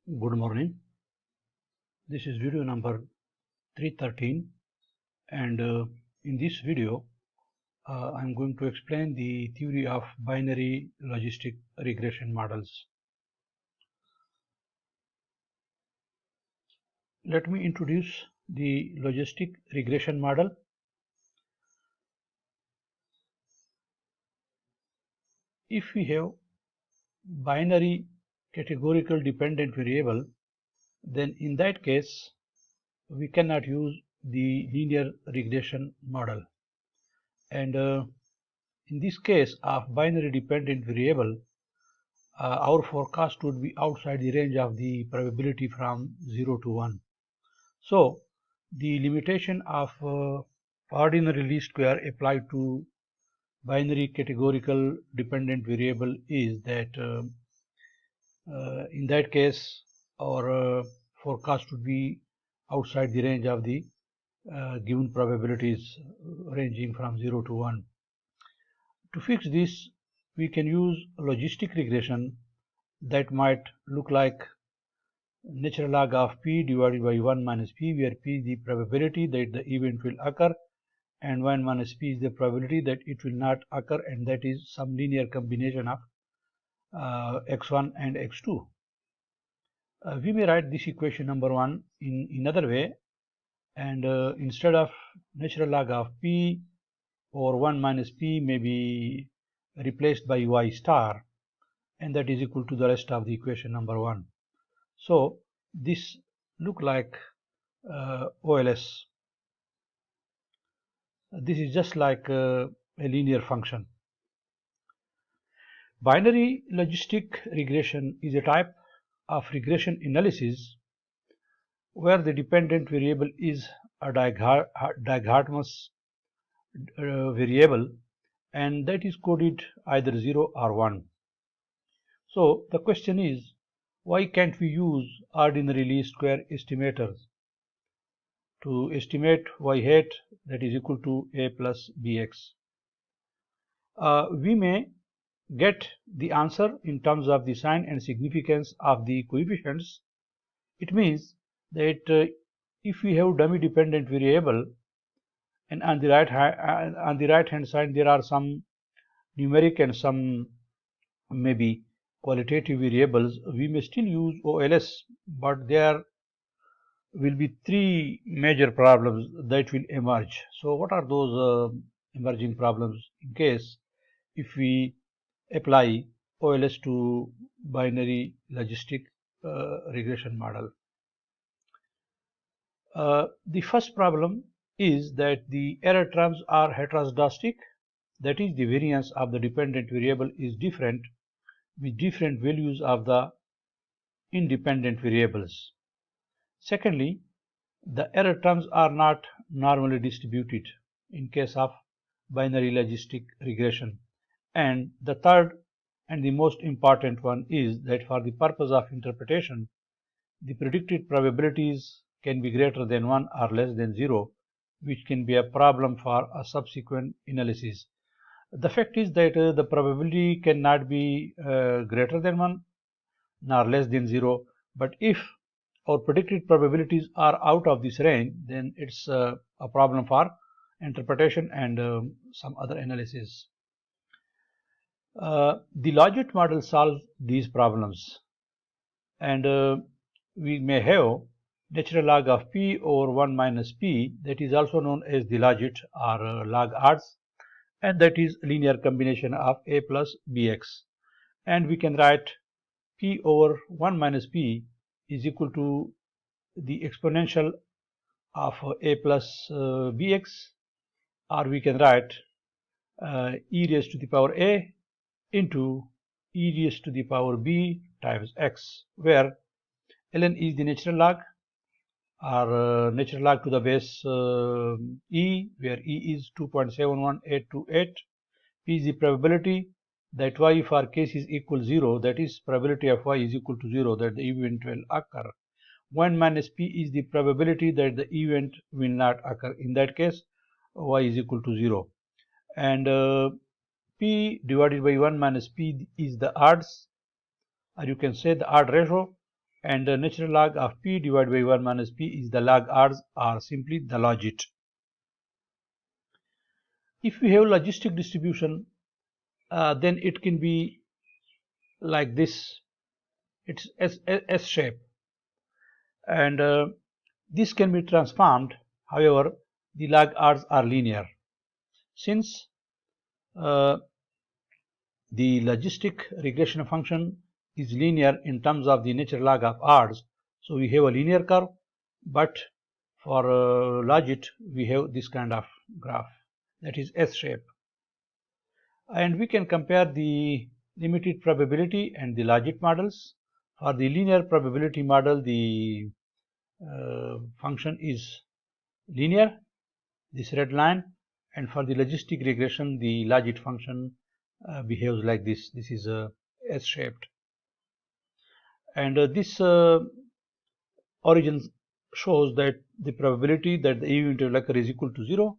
Good morning. This is video number 313, and in this video I'm going to explain the theory of binary logistic regression models. Let me introduce the logistic regression model. If we have binary categorical dependent variable, then in that case we cannot use the linear regression model, and in this case of binary dependent variable, our forecast would be outside the range of the probability from 0 to 1. So the limitation of ordinary least square applied to binary categorical dependent variable is that in that case our forecast would be outside the range of the given probabilities ranging from 0 to 1. To fix this, we can use logistic regression that might look like natural log of p divided by 1 minus p, where p is the probability that the event will occur and 1 minus p is the probability that it will not occur, and that is some linear combination of x1 and x2. We may write this equation number 1 in another way, and instead of natural log of p or 1 minus p may be replaced by y star, and that is equal to the rest of the equation number 1. So this look like OLS. This is just like a linear function. Binary logistic regression is a type of regression analysis where the dependent variable is a dichotomous variable, and that is coded either 0 or 1. So the question is, why can't we use ordinary least square estimators to estimate y hat that is equal to a plus bx? We may get the answer in terms of the sign and significance of the coefficients. It means that if we have dummy dependent variable and on the right hand side there are some numeric and some maybe qualitative variables, we may still use OLS, but there will be three major problems that will emerge. So what are those emerging problems in case if we apply OLS to binary logistic regression model? The first problem is that the error terms are heteroscedastic, that is, the variance of the dependent variable is different with different values of the independent variables. Secondly, the error terms are not normally distributed in case of binary logistic regression. And the third and the most important one is that for the purpose of interpretation, the predicted probabilities can be greater than 1 or less than 0, which can be a problem for a subsequent analysis. The fact is that the probability cannot be greater than 1 nor less than 0, but if our predicted probabilities are out of this range, then it's a problem for interpretation and some other analysis. The Logit model solves these problems, and we may have natural log of p over 1 minus p, that is also known as the Logit or log odds, and that is linear combination of a plus bx, and we can write p over 1 minus p is equal to the exponential of a plus bx, or we can write e raised to the power a into e raised to the power b times x, where ln is the natural log or natural log to the base e, where e is 2.71828. P is the probability that y for case is equal 0, that is probability of y is equal to 0, that the event will occur. 1 minus p is the probability that the event will not occur. In that case, y is equal to 0. And p divided by 1 minus p is the odds, or you can say the odd ratio and the natural log of p divided by 1 minus p is the log odds or simply the logit. If we have logistic distribution, then it can be like this. It's S shape, and this can be transformed. However, the log odds are linear. Since the logistic regression function is linear in terms of the natural log of odds, so we have a linear curve, but for logit we have this kind of graph, that is S shape. And we can compare the limited probability and the logit models. For the linear probability model, the function is linear, this red line, and for the logistic regression, the logit function behaves like this. This is S-shaped, and this origin shows that the probability that the event occur is equal to 0,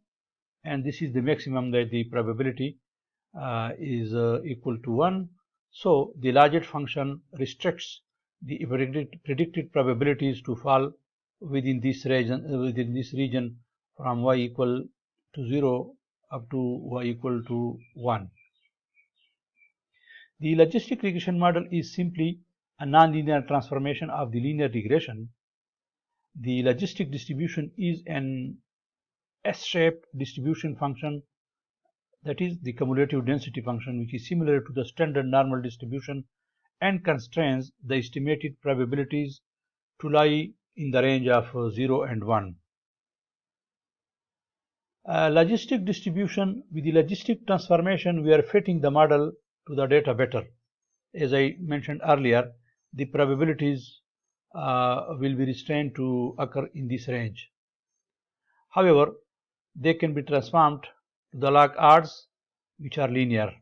and this is the maximum that the probability is equal to 1. So the logit function restricts the predicted probabilities to fall within this region from y equal to 0 up to y equal to 1. The logistic regression model is simply a nonlinear transformation of the linear regression. The logistic distribution is an S-shaped distribution function, that is the cumulative density function, which is similar to the standard normal distribution and constrains the estimated probabilities to lie in the range of 0 and 1. Logistic distribution, with the logistic transformation, we are fitting the model to the data better. As I mentioned earlier, the probabilities will be restrained to occur in this range. However, they can be transformed to the log odds, which are linear.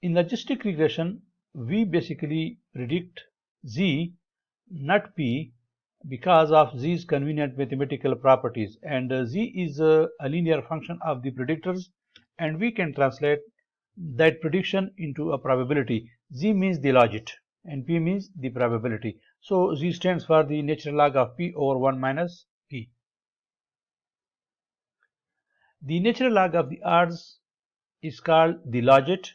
In logistic regression, we basically predict z, not p, because of z's convenient mathematical properties, and z is a linear function of the predictors, and we can translate that prediction into a probability. Z means the logit and p means the probability. So z stands for the natural log of p over 1 minus p. The natural log of the odds is called the logit,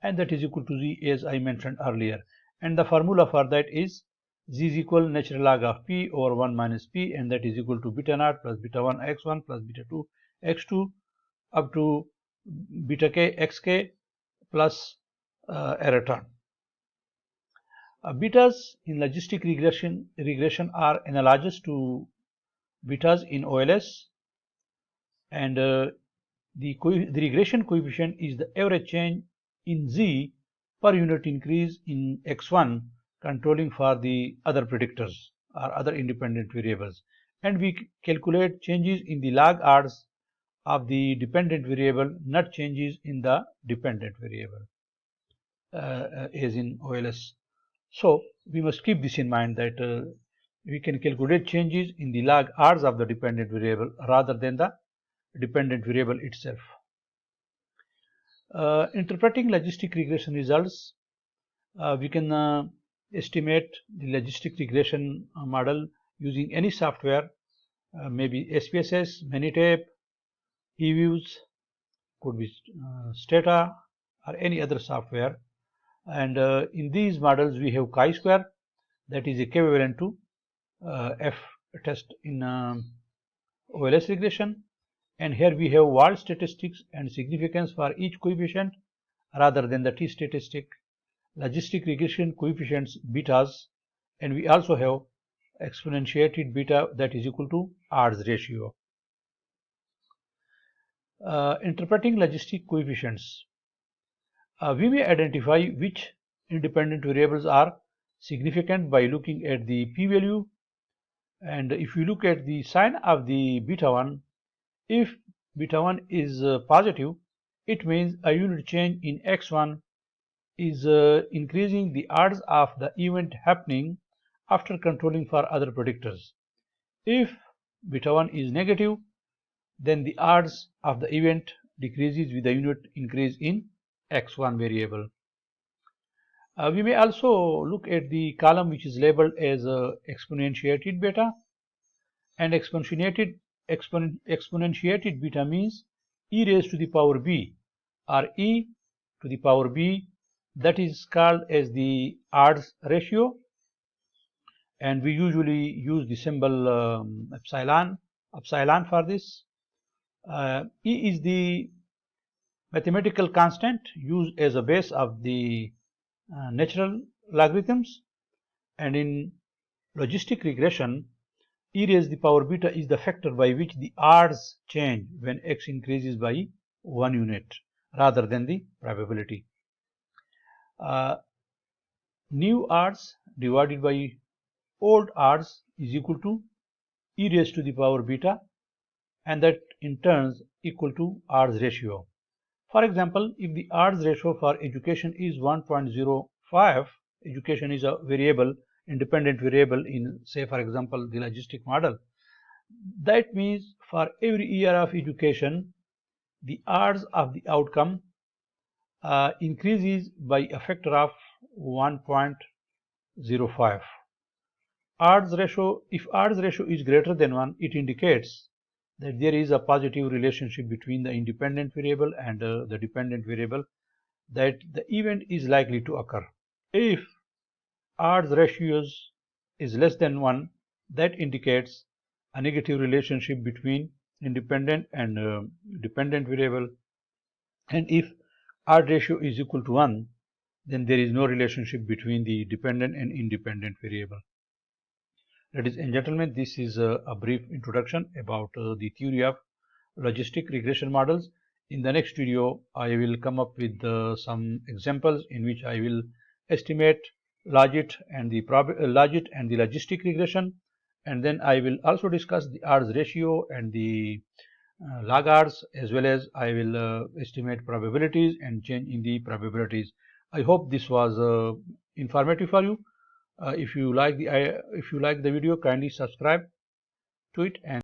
and that is equal to z, as I mentioned earlier, and the formula for that is z is equal natural log of p over 1 minus p, and that is equal to beta naught plus beta 1 x1 plus beta 2 x2 up to beta k xk plus error term. Betas in logistic regression are analogous to betas in OLS, and the regression coefficient is the average change in z per unit increase in x1 controlling for the other predictors or other independent variables, and we calculate changes in the log odds of the dependent variable, not changes in the dependent variable as in OLS. So we must keep this in mind, that we can calculate changes in the log odds of the dependent variable rather than the dependent variable itself. Interpreting logistic regression results, we can estimate the logistic regression model using any software, maybe SPSS, Manytape, eViews, could be Stata, or any other software. And in these models we have chi-square, that is equivalent to F test in OLS regression, and here we have Wald statistics and significance for each coefficient rather than the t-statistic, logistic regression coefficients betas, and we also have exponentiated beta, that is equal to odds ratio. Interpreting logistic coefficients, we may identify which independent variables are significant by looking at the p-value, and if you look at the sign of the beta 1, if beta 1 is positive, it means a unit change in x1 is increasing the odds of the event happening after controlling for other predictors. If beta 1 is negative, then the odds of the event decreases with the unit increase in x1 variable. We may also look at the column which is labeled as exponentiated beta, and exponentiated beta means e raised to the power b, or e to the power b, that is called as the odds ratio, and we usually use the symbol epsilon for this. E is the mathematical constant used as a base of the natural logarithms, and in logistic regression, e raised to the power beta is the factor by which the odds change when x increases by 1 unit rather than the probability. New odds divided by old odds is equal to e raised to the power beta, and that in turn equal to odds ratio. For example, if the odds ratio for education is 1.05, education is a variable, independent variable in, say, for example, the logistic model. That means for every year of education, the odds of the outcome increases by a factor of 1.05. Odds ratio, if odds ratio is greater than 1, it indicates that there is a positive relationship between the independent variable and the dependent variable, that the event is likely to occur. If odds ratios is less than 1, that indicates a negative relationship between independent and dependent variable, and if odd ratio is equal to 1, then there is no relationship between the dependent and independent variable. Ladies and gentlemen, this is a brief introduction about the theory of logistic regression models. In the next video, I will come up with some examples in which I will estimate logit and the logistic regression, and then I will also discuss the odds ratio and the log odds, as well as I will estimate probabilities and change in the probabilities. I hope this was informative for you. If you like the video, kindly subscribe to it and